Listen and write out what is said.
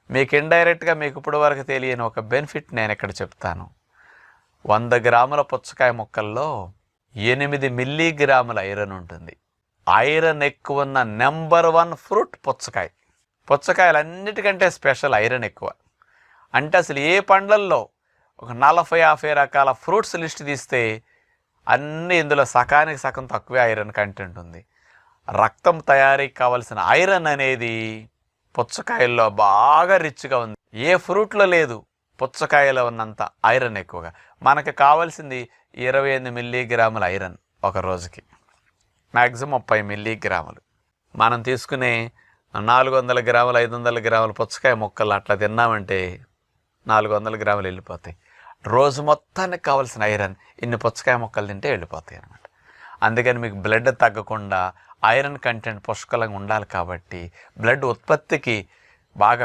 మీకు ఇండైరెక్ట్గా మీకు ఇప్పుడు వరకు తెలియని ఒక బెనిఫిట్ నేను ఇక్కడ చెప్తాను. 100 గ్రాముల పుచ్చకాయ ముక్కల్లో 8 మిల్లీగ్రాముల ఐరన్ ఉంటుంది. ఐరన్ ఎక్కువ ఉన్న నెంబర్ 1 ఫ్రూట్ పుచ్చకాయ. పుచ్చకాయలన్నిటికంటే స్పెషల్ ఐరన్ ఎక్కువ. అంటే అసలు ఏ పండ్లల్లో ఒక 40-50 రకాల ఫ్రూట్స్ లిస్ట్ తీస్తే అన్నీ ఇందులో సగానికి సగం తక్కువే ఐరన్ కంటెంట్ ఉంది. రక్తం తయారీకి కావలసిన ఐరన్ అనేది పుచ్చకాయల్లో బాగా రిచ్గా ఉంది. ఏ ఫ్రూట్లో లేదు, పుచ్చకాయలో ఉన్నంత ఐరన్ ఎక్కువగా. మనకు కావాల్సింది 28 మిల్లీగ్రాముల ఐరన్ ఒక రోజుకి, మ్యాక్సిమం 30 మిల్లీగ్రాములు. మనం తీసుకునే 400 గ్రాములు 500 గ్రాముల పుచ్చకాయ ముక్కలు అట్లా తిన్నామంటే 400 గ్రాములు వెళ్ళిపోతాయి. రోజు మొత్తానికి కావాల్సిన ఐరన్ ఇన్ని పుచ్చకాయ ముక్కలు తింటే వెళ్ళిపోతాయి అన్నమాట. అందుకని మీకు బ్లడ్ తగ్గకుండా ఐరన్ కంటెంట్ పుష్కలంగా ఉండాలి. కాబట్టి బ్లడ్ ఉత్పత్తికి బాగా